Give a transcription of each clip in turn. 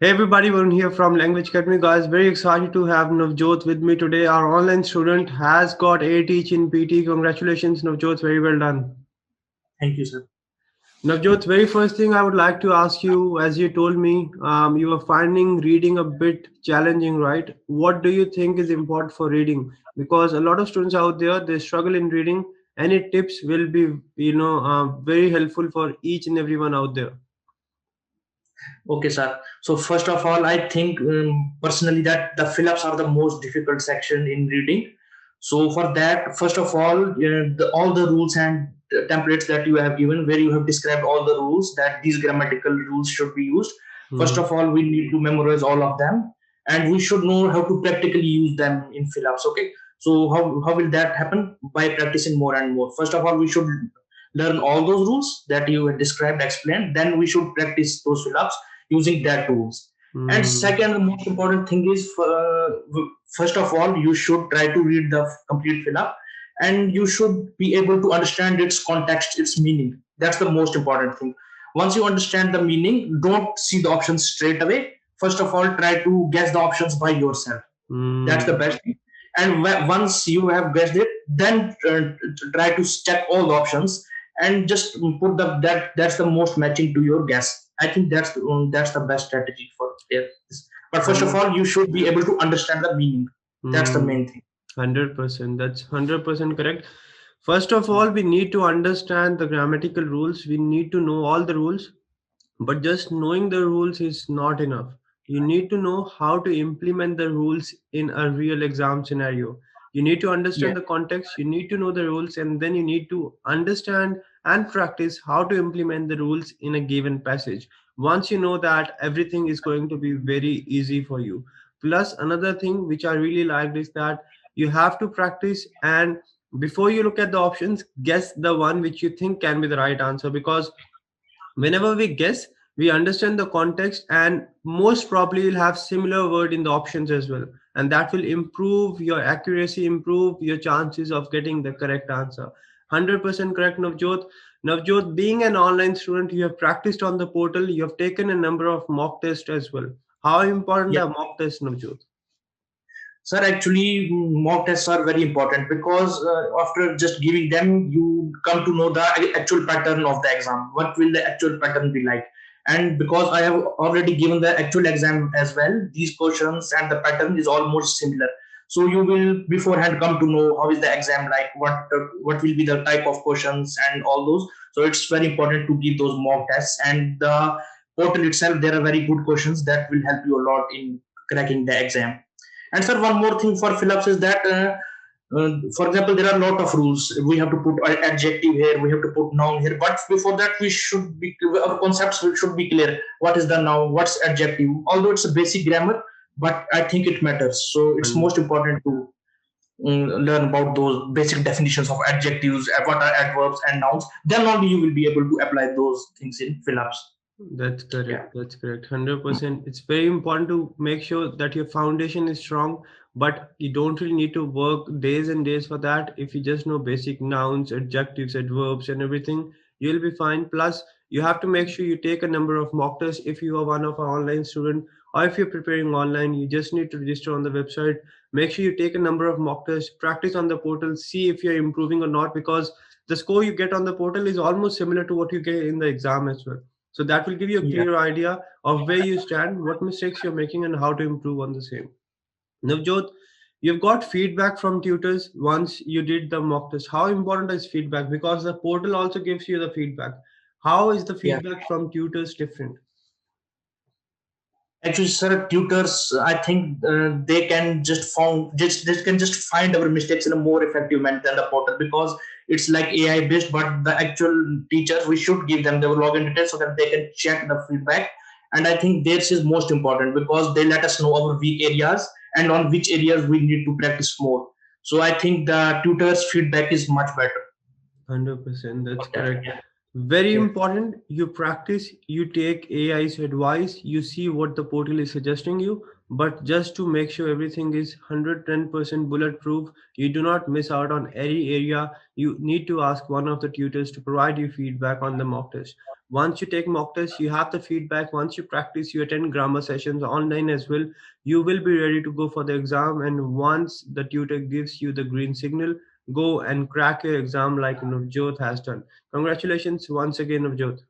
Hey everybody, Varun here from Language Academy. Guys, very excited to have Navjot with me today. Our online student has got A teach in PT. Congratulations, Navjot. Very well done. Thank you, sir. Navjot, very first thing I would like to ask you, as you told me, you were finding reading a bit challenging, right? What do you think is important for reading? Because a lot of students out there, they struggle in reading. Any tips will be, very helpful for each and everyone out there. Okay, sir. So first of all, I think personally that the fill-ups are the most difficult section in reading. So for that, first of all, all the rules and templates that you have given, where you have described all the rules that these grammatical rules should be used. First of all, we need to memorize all of them, and we should know how to practically use them in fill-ups. Okay. So how will that happen? By practicing more and more. First of all, we should learn all those rules that you had described, explained. Then we should practice those fill-ups using that tools. And second, the most important thing is, first of all, you should try to read the complete fill-up, and you should be able to understand its context, its meaning. That's the most important thing. Once you understand the meaning, don't see the options straight away. First of all, try to guess the options by yourself. That's the best thing. And once you have guessed it, then try to check all the options and just put that's the most matching to your guess. I think that's the best strategy for this. But first of all, you should be able to understand the meaning. That's the main thing. 100%. That's 100% correct. First of all, we need to understand the grammatical rules. We need to know all the rules, but just knowing the rules is not enough. You need to know how to implement the rules in a real exam scenario. You need to understand the context, you need to know the rules, and then you need to understand and practice how to implement the rules in a given passage. Once you know that, everything is going to be very easy for you. Plus, another thing which I really liked is that you have to practice, and before you look at the options, guess the one which you think can be the right answer, because whenever we guess, we understand the context, and most probably you'll have similar word in the options as well, and that will improve your accuracy, improve your chances of getting the correct answer. 100% correct, Navjot, being an online student, you have practiced on the portal, you have taken a number of mock tests as well. How important are mock tests, Navjot? Sir, actually, mock tests are very important, because after just giving them, you come to know the actual pattern of the exam. What will the actual pattern be like? And because I have already given the actual exam as well, these questions and the pattern is almost similar. So you will beforehand come to know how is the exam like, what will be the type of questions and all those. So it's very important to give those mock tests, and the portal itself, there are very good questions that will help you a lot in cracking the exam. And sir, one more thing for fill-ups is that, for example, there are a lot of rules. We have to put adjective here, we have to put noun here. But before that, our concepts should be clear. What is the noun? What's adjective? Although it's a basic grammar, but I think it matters. So it's most important to learn about those basic definitions of adjectives, what are adverbs and nouns. Then only you will be able to apply those things in fill-ups. That's correct. That's correct. 100%. It's very important to make sure that your foundation is strong, but you don't really need to work days and days for that. If you just know basic nouns, adjectives, adverbs, and everything, you'll be fine. Plus, you have to make sure you take a number of mock tests. If you are one of our online student, or if you're preparing online, you just need to register on the website. Make sure you take a number of mock tests, practice on the portal, see if you're improving or not, because the score you get on the portal is almost similar to what you get in the exam as well. So that will give you a clear idea of where you stand, what mistakes you're making, and how to improve on the same. Navjot, you've got feedback from tutors once you did the mock test. How important is feedback? Because the portal also gives you the feedback. How is the feedback from tutors different? Actually, sir, tutors, I think they can just find our mistakes in a more effective manner than the portal, because it's like AI based. But the actual teachers, we should give them their login details so that they can check the feedback. And I think this is most important, because they let us know our weak areas and on which areas we need to practice more. So I think the tutors' feedback is much better. 100%. That's correct. Very Yeah. important, you practice, you take AI's advice, you see what the portal is suggesting you, but just to make sure everything is 110% bulletproof, you do not miss out on any area. You need to ask one of the tutors to provide you feedback on the mock test. Once you take mock test, you have the feedback. Once you practice, you attend grammar sessions online as well. You will be ready to go for the exam. And once the tutor gives you the green signal, go and crack your exam like Navjot has done. Congratulations once again, Navjot.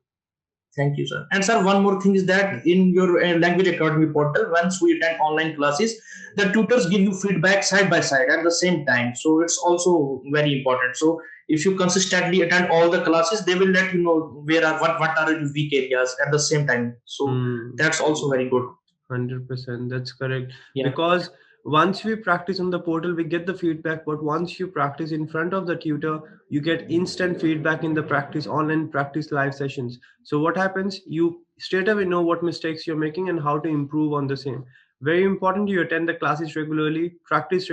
Thank you, sir. And sir, one more thing is that in your language academy portal, once we attend online classes, the tutors give you feedback side by side at the same time. So it's also very important. So if you consistently attend all the classes, they will let you know where are what are your weak areas at the same time. So that's also very good. 100%, that's correct. Yeah. Because once we practice on the portal, we get the feedback. But once you practice in front of the tutor, you get instant feedback in the practice, online practice live sessions. So what happens? You straight away know what mistakes you're making and how to improve on the same. Very important, you attend the classes regularly, practice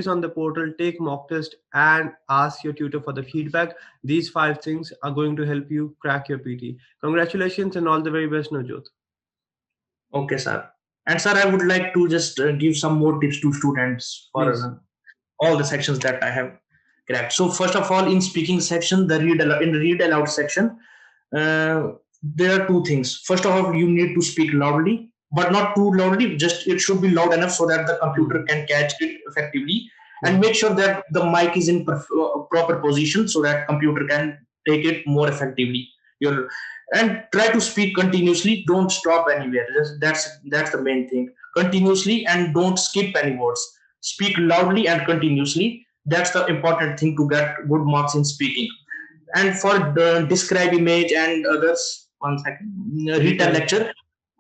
on the portal, take mock test, and ask your tutor for the feedback. These 5 things are going to help you crack your PT. Congratulations and all the very best, Navjot. Okay, sir. And sir, I would like to just give some more tips to students for all the sections that I have cracked. So first of all, in speaking section, the read aloud section, there are 2 things. First of all, you need to speak loudly, but not too loudly. Just it should be loud enough so that the computer can catch it effectively, and make sure that the mic is in proper position so that computer can take it more effectively. And try to speak continuously. Don't stop anywhere. That's the main thing. Continuously, and don't skip any words. Speak loudly and continuously. That's the important thing to get good marks in speaking. And for the describe image and others, one second, retell lecture,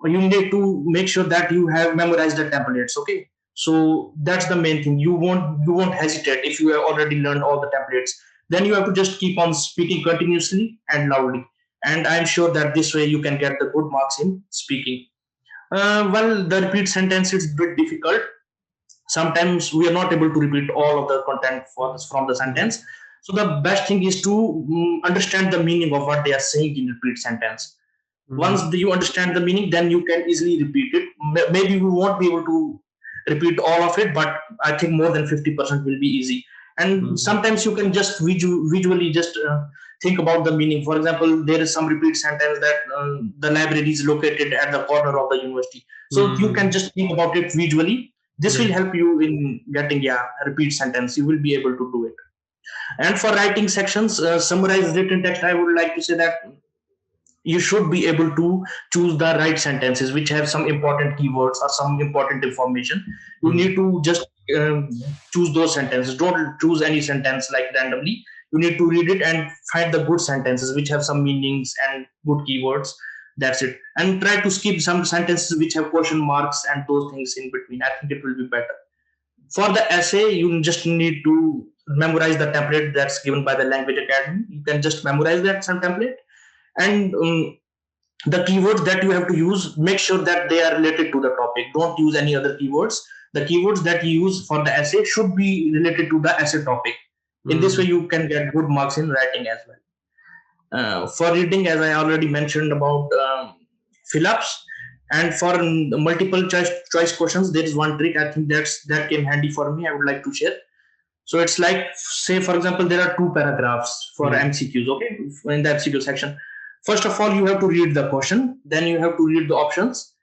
you need to make sure that you have memorized the templates. Okay, so that's the main thing. You won't hesitate if you have already learned all the templates. Then you have to just keep on speaking continuously and loudly, and I'm sure that this way you can get the good marks in speaking. Well, the repeat sentence is a bit difficult. Sometimes we are not able to repeat all of the content from the sentence. So the best thing is to understand the meaning of what they are saying in repeat sentence. Once you understand the meaning, then you can easily repeat it. Maybe we won't be able to repeat all of it, but I think more than 50% will be easy. And sometimes you can just visually just think about the meaning. For example, there is some repeat sentence that the library is located at the corner of the university. So you can just think about it visually. This will help you in getting a repeat sentence. You will be able to do it. And for writing sections, summarize written text, I would like to say that you should be able to choose the right sentences which have some important keywords or some important information. You need to just choose those sentences. Don't choose any sentence like randomly. You need to read it and find the good sentences which have some meanings and good keywords. That's it. And try to skip some sentences which have question marks and those things in between. I think it will be better. For the essay, you just need to memorize the template that's given by the Language Academy. You can just memorize that some template. And the keywords that you have to use, make sure that they are related to the topic. Don't use any other keywords. The keywords that you use for the essay should be related to the essay topic. In this way, you can get good marks in writing as well. For reading, as I already mentioned about fill-ups, and for multiple choice questions, there is one trick. I think that came handy for me. I would like to share. So it's like, say, for example, there are 2 paragraphs for MCQs, okay, in the MCQ section. First of all, you have to read the question, then you have to read the options,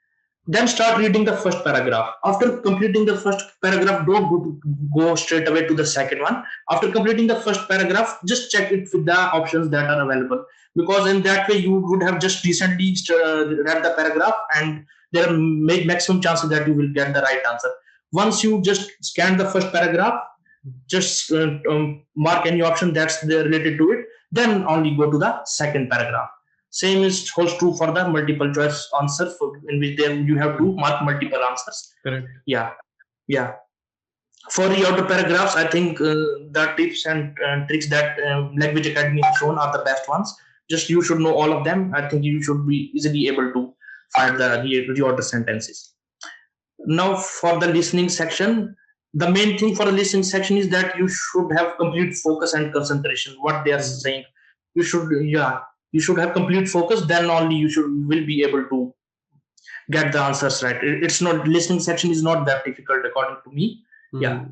then start reading the first paragraph. After completing the first paragraph, don't go straight away to the second one. After completing the first paragraph, just check it with the options that are available, because in that way you would have just recently read the paragraph, and there are maximum chances that you will get the right answer. Once you just scan the first paragraph, just mark any option that's related to it, then only go to the second paragraph. Same is holds true for the multiple choice answer, in which you have to mark multiple answers. Correct. Yeah. For the outer paragraphs, I think the tips and tricks that Language Academy has shown are the best ones. Just you should know all of them. I think you should be easily able to find the reorder sentences. Now for the listening section, the main thing for the listening section is that you should have complete focus and concentration what they are saying. you should have complete focus. Then only you will be able to get the answers right. It's not, listening section is not that difficult according to me. Yeah.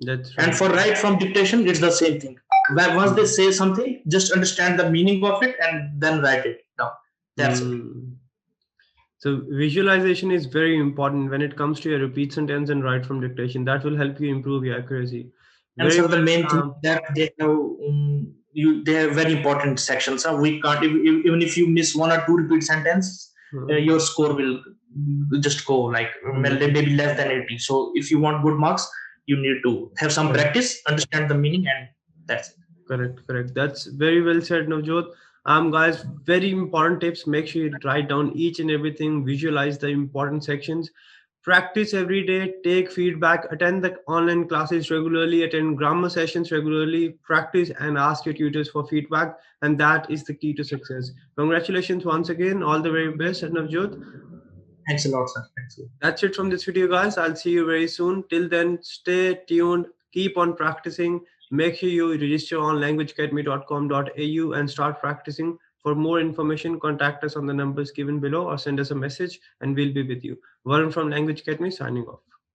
That's right. And for write from dictation, it's the same thing. Once they say something, just understand the meaning of it and then write it down. That's it. So visualization is very important when it comes to your repeat sentence and write from dictation. That will help you improve your accuracy. And so the main thing that they have very important sections. We can't, even if you miss 1 or 2 repeat sentences, your score will just go like maybe less than 80. So if you want good marks, you need to have some practice, understand the meaning, and that's it. Correct. That's very well said, Navjot. Guys, very important tips. Make sure you write down each and everything, visualize the important sections, practice every day, take feedback, attend the online classes regularly, attend grammar sessions regularly, practice and ask your tutors for feedback. And that is the key to success. Congratulations once again. All the very best, Navjot. Thanks a lot, sir. Thanks. That's it from this video, guys. I'll see you very soon. Till then, stay tuned, keep on practicing. Make sure you register on languageacademy.com.au and start practicing. For more information, contact us on the numbers given below or send us a message and we'll be with you. Varun from Language Academy signing off.